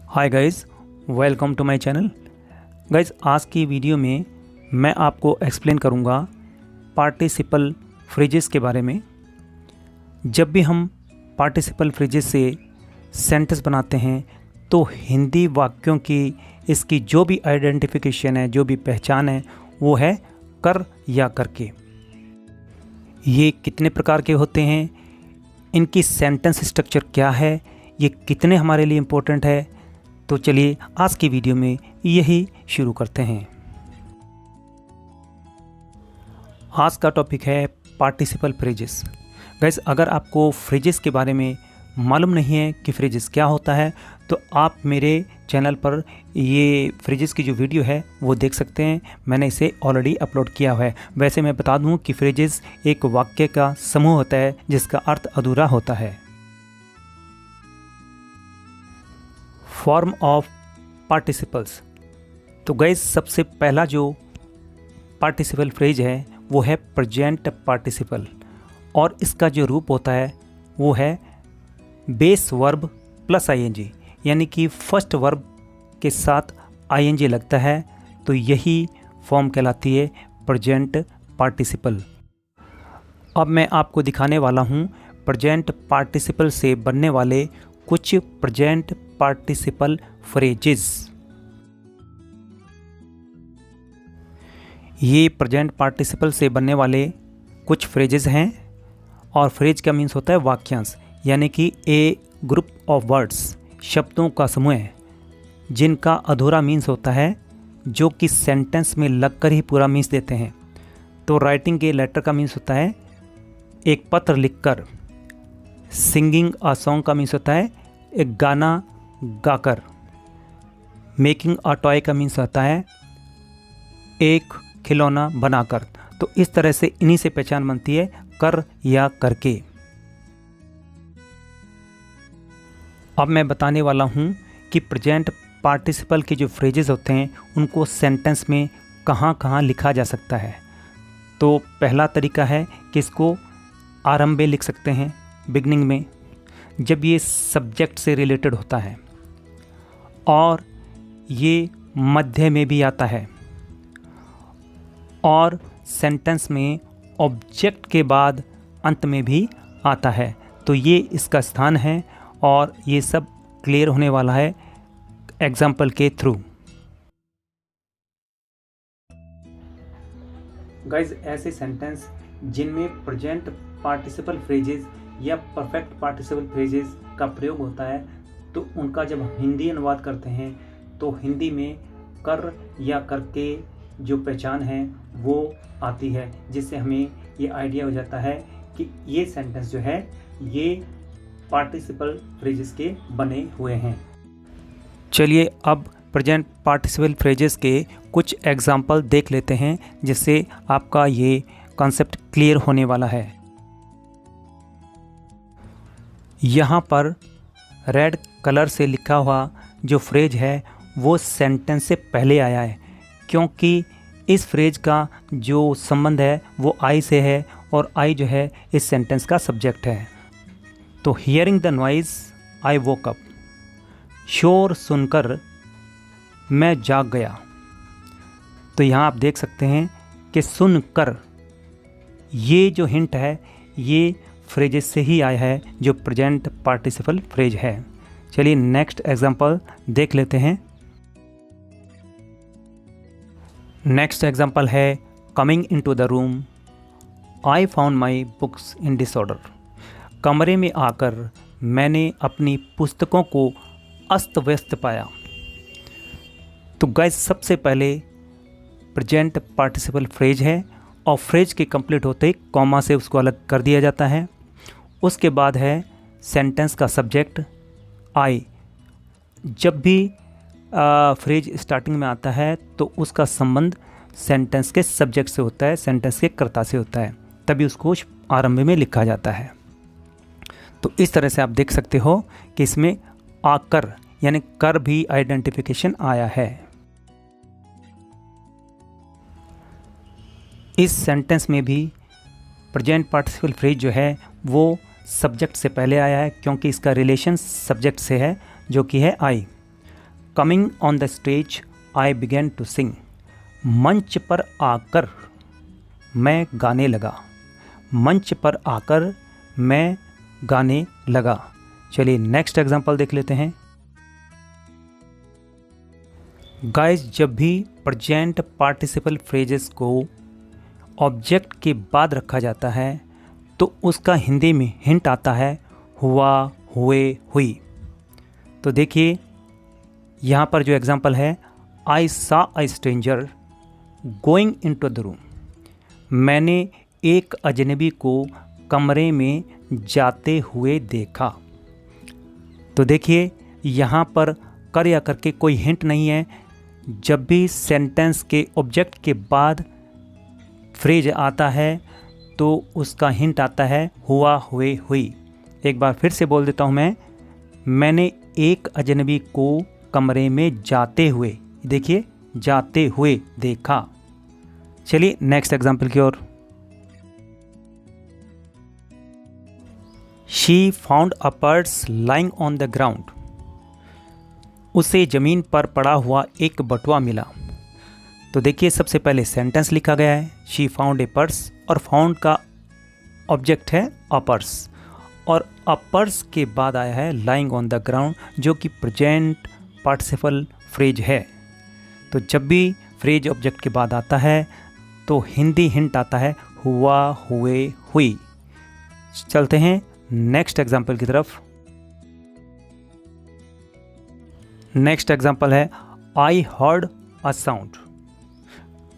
Hi guys, welcome to my channel. Guys, आज की video में मैं आपको एक्सप्लेन करूंगा पार्टिसिपल फ्रेजेस के बारे में। जब भी हम पार्टिसिपल फ्रेजेस से सेंटेंस बनाते हैं तो हिंदी वाक्यों की इसकी जो भी आइडेंटिफिकेशन है, जो भी पहचान है, वो है कर या करके। ये कितने प्रकार के होते हैं, इनकी सेंटेंस स्ट्रक्चर क्या है, ये कितने हमारे लिए इम्पोर्टेंट है, तो चलिए आज की वीडियो में यही शुरू करते हैं। आज का टॉपिक है पार्टिसिपल फ्रेजेस। गाइस, अगर आपको फ्रेजेस के बारे में मालूम नहीं है कि फ्रेजेस क्या होता है, तो आप मेरे चैनल पर ये फ्रेजेस की जो वीडियो है वो देख सकते हैं। मैंने इसे ऑलरेडी अपलोड किया हुआ है। वैसे मैं बता दूं कि फ्रेजेस एक वाक्य का समूह होता है जिसका अर्थ अधूरा होता है। Form of participles. तो गाइस, सबसे पहला जो पार्टिसिपल फ्रेज है वो है प्रेजेंट पार्टिसिपल, और इसका जो रूप होता है वो है बेस वर्ब प्लस आईएनजी, यानी कि फर्स्ट वर्ब के साथ आईएनजी लगता है, तो यही फॉर्म कहलाती है प्रेजेंट पार्टिसिपल। अब मैं आपको दिखाने वाला हूँ प्रेजेंट पार्टिसिपल से बनने वाले कुछ प्रेजेंट पार्टिसिपल फ्रेजेस। ये प्रेजेंट पार्टिसिपल से बनने वाले कुछ फ्रेजेस हैं, और फ्रेज का मीन्स होता है वाक्यांश, यानी कि ए ग्रुप ऑफ वर्ड्स, शब्दों का समूह है जिनका अधूरा मीन्स होता है, जो कि सेंटेंस में लगकर ही पूरा मीन्स देते हैं। तो राइटिंग के लेटर का मीन्स होता है एक पत्र लिखकर। सिंगिंग अ सॉन्ग का मीन्स होता है एक गाना गाकर। मेकिंग अ टॉय का मीन्स होता है एक खिलौना बनाकर। तो इस तरह से इन्हीं से पहचान बनती है कर या करके। अब मैं बताने वाला हूँ कि प्रेजेंट पार्टिसिपल के जो फ्रेजेस होते हैं उनको सेंटेंस में कहाँ कहाँ लिखा जा सकता है। तो पहला तरीका है कि इसको आरंभ में लिख सकते हैं, बिगनिंग में, जब ये सब्जेक्ट से रिलेटेड होता है, और ये मध्य में भी आता है, और सेंटेंस में ऑब्जेक्ट के बाद अंत में भी आता है। तो ये इसका स्थान है, और ये सब क्लियर होने वाला है एग्जाम्पल के थ्रू। गाइज, ऐसे सेंटेंस जिनमें प्रेजेंट पार्टिसिपल फ्रेजेस या परफेक्ट पार्टिसिपल फ्रेजेस का प्रयोग होता है, तो उनका जब हम हिंदी अनुवाद करते हैं तो हिंदी में कर या करके जो पहचान है वो आती है, जिससे हमें ये आइडिया हो जाता है कि ये सेंटेंस जो है ये पार्टिसिपल फ्रेजेस के बने हुए हैं। चलिए अब प्रेजेंट पार्टिसिपल फ्रेजेस के कुछ एग्जाम्पल देख लेते हैं, जिससे आपका ये कॉन्सेप्ट क्लियर होने वाला है। यहाँ पर रेड कलर से लिखा हुआ जो फ्रेज है वो सेंटेंस से पहले आया है, क्योंकि इस फ्रेज का जो संबंध है वो आई से है, और आई जो है इस सेंटेंस का सब्जेक्ट है। तो hearing the noise I woke up, शोर सुनकर मैं जाग गया। तो यहाँ आप देख सकते हैं कि सुनकर, ये जो हिंट है ये फ्रेजेस से ही आया है, जो प्रेजेंट पार्टिसिपल फ्रेज है। चलिए नेक्स्ट एग्जांपल देख लेते हैं। नेक्स्ट एग्जांपल है coming into the room I found my books in disorder. कमरे में आकर मैंने अपनी पुस्तकों को अस्त व्यस्त पाया। तो गाइस, सबसे पहले प्रेजेंट पार्टिसिपल फ्रेज है, और फ्रेज के कंप्लीट होते ही कॉमा से उसको अलग कर दिया जाता है। उसके बाद है सेंटेंस का सब्जेक्ट आई। जब भी फ्रेज स्टार्टिंग में आता है तो उसका संबंध सेंटेंस के सब्जेक्ट से होता है, सेंटेंस के कर्ता से होता है, तभी उसको आरंभ में लिखा जाता है। तो इस तरह से आप देख सकते हो कि इसमें आकर यानी कर भी आइडेंटिफिकेशन आया है। इस सेंटेंस में भी प्रेजेंट पार्टिसिपल फ्रेज जो है वो सब्जेक्ट से पहले आया है, क्योंकि इसका रिलेशन सब्जेक्ट से है, जो कि है I. Coming on the stage I begin to sing. मंच पर आकर मैं गाने लगा। मंच पर आकर मैं गाने लगा। चलिए नेक्स्ट एग्जांपल देख लेते हैं। गाइस, जब भी प्रेजेंट पार्टिसिपल फ्रेजेस को ऑब्जेक्ट के बाद रखा जाता है तो उसका हिंदी में हिंट आता है हुआ, हुए, हुई। तो देखिए यहाँ पर जो एग्जांपल है, आई सा a stranger going into the room. मैंने एक अजनबी को कमरे में जाते हुए देखा। तो देखिए यहाँ पर कर या करके कोई हिंट नहीं है। जब भी सेंटेंस के ऑब्जेक्ट के बाद फ्रेज आता है तो उसका हिंट आता है हुआ, हुए, हुई। एक बार फिर से बोल देता हूँ मैं, मैंने एक अजनबी को कमरे में जाते हुए, देखिए जाते हुए देखा। चलिए नेक्स्ट एग्जाम्पल की ओर। She found a purse lying on the ground. उसे ज़मीन पर पड़ा हुआ एक बटुआ मिला। तो देखिए सबसे पहले सेंटेंस लिखा गया है, शी फाउंड ए पर्स, और फाउंड का ऑब्जेक्ट है अ पर्स, और अ पर्स के बाद आया है लाइंग ऑन द ग्राउंड, जो कि प्रेजेंट पार्टिसिपल फ्रेज है। तो जब भी फ्रेज ऑब्जेक्ट के बाद आता है तो हिंदी हिंट आता है हुआ, हुए, हुई। चलते हैं नेक्स्ट एग्जाम्पल की तरफ। नेक्स्ट एग्जाम्पल है, I heard a sound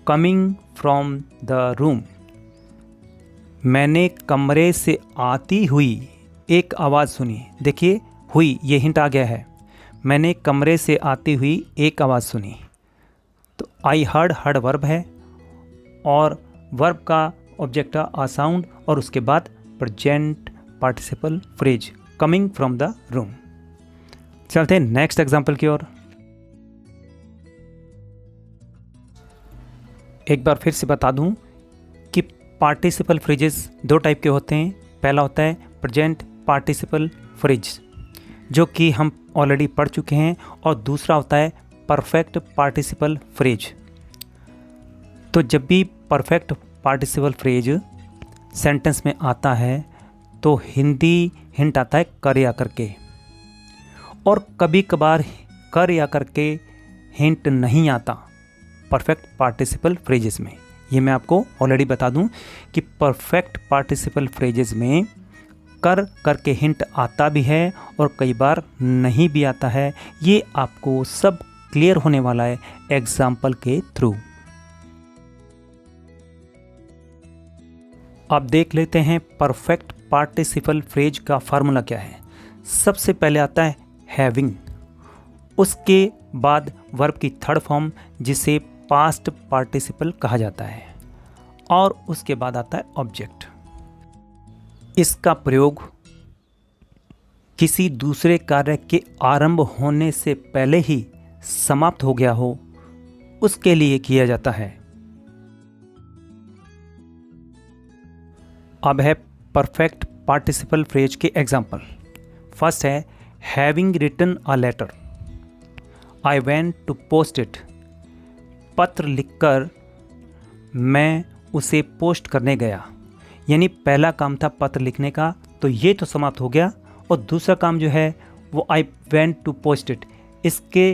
coming from the room. मैंने कमरे से आती हुई एक आवाज़ सुनी। देखिए हुई, ये हिंट आ गया है, मैंने कमरे से आती हुई एक आवाज़ सुनी। तो आई हर्ड, हर्ड वर्ब है और वर्ब का ऑब्जेक्ट अ साउंड, और उसके बाद present participle phrase coming from the room. चलते हैं नेक्स्ट एग्जाम्पल की ओर। एक बार फिर से बता दूं कि पार्टिसिपल फ्रेजेस दो टाइप के होते हैं। पहला होता है प्रेजेंट पार्टिसिपल फ्रेज, जो कि हम ऑलरेडी पढ़ चुके हैं, और दूसरा होता है परफेक्ट पार्टिसिपल फ्रेज। तो जब भी परफेक्ट पार्टिसिपल फ्रेज सेंटेंस में आता है तो हिंदी हिंट आता है कर या करके, और कभी कभार कर या करके हिंट नहीं आता परफेक्ट पार्टिसिपल फ्रेजेस में। ये मैं आपको ऑलरेडी बता दूं कि परफेक्ट पार्टिसिपल फ्रेजेस में कर करके हिंट आता भी है और कई बार नहीं भी आता है। ये आपको सब क्लियर होने वाला है एग्जाम्पल के थ्रू। अब देख लेते हैं परफेक्ट पार्टिसिपल फ्रेज का फार्मूला क्या है। सबसे पहले आता है हैविंग, उसके बाद वर्ब की थर्ड फॉर्म जिसे पास्ट पार्टिसिपल कहा जाता है, और उसके बाद आता है ऑब्जेक्ट। इसका प्रयोग किसी दूसरे कार्य के आरंभ होने से पहले ही समाप्त हो गया हो उसके लिए किया जाता है। अब है परफेक्ट पार्टिसिपल फ्रेज के एग्जाम्पल। फर्स्ट है having written a letter, I went to post it. पत्र लिखकर मैं उसे पोस्ट करने गया। यानी पहला काम था पत्र लिखने का, तो ये तो समाप्त हो गया, और दूसरा काम जो है वो I went to post it, इसके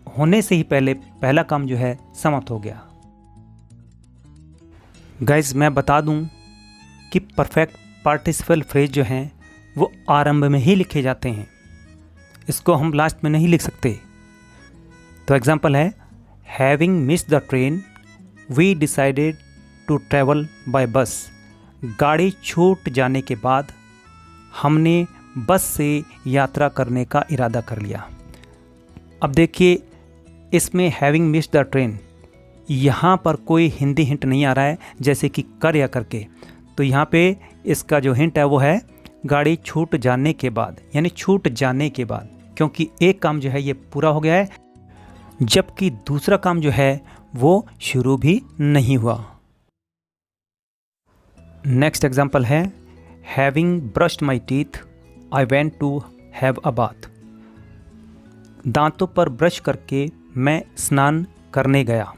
होने से ही पहले पहला काम जो है समाप्त हो गया। गाइज मैं बता दूं कि परफेक्ट पार्टिसिपल फ्रेज जो हैं वो आरंभ में ही लिखे जाते हैं, इसको हम लास्ट में नहीं लिख सकते। तो एग्जाम्पल है having missed the train we decided to travel by bus. गाड़ी छूट जाने के बाद हमने बस से यात्रा करने का इरादा कर लिया। अब देखिए इसमें हैविंग मिस्ड द ट्रेन, यहाँ पर कोई हिंदी हिंट नहीं आ रहा है जैसे कि कर या करके। तो यहाँ पे इसका जो हिंट है वो है गाड़ी छूट जाने के बाद, यानी छूट जाने के बाद, क्योंकि एक काम जो है ये पूरा हो गया है, जबकि दूसरा काम जो है वो शुरू भी नहीं हुआ। नेक्स्ट एग्जाम्पल है having brushed my teeth I went to have a bath. दांतों पर ब्रश करके मैं स्नान करने गया।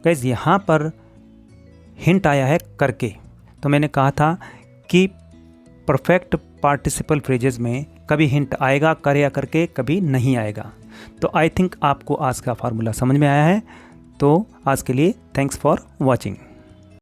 गाइस यहाँ पर हिंट आया है करके। तो मैंने कहा था कि परफेक्ट पार्टिसिपल फ्रेजेस में कभी हिंट आएगा कर या करके, कभी नहीं आएगा। तो आई थिंक आपको आज का फार्मूला समझ में आया है। तो आज के लिए थैंक्स फॉर वॉचिंग।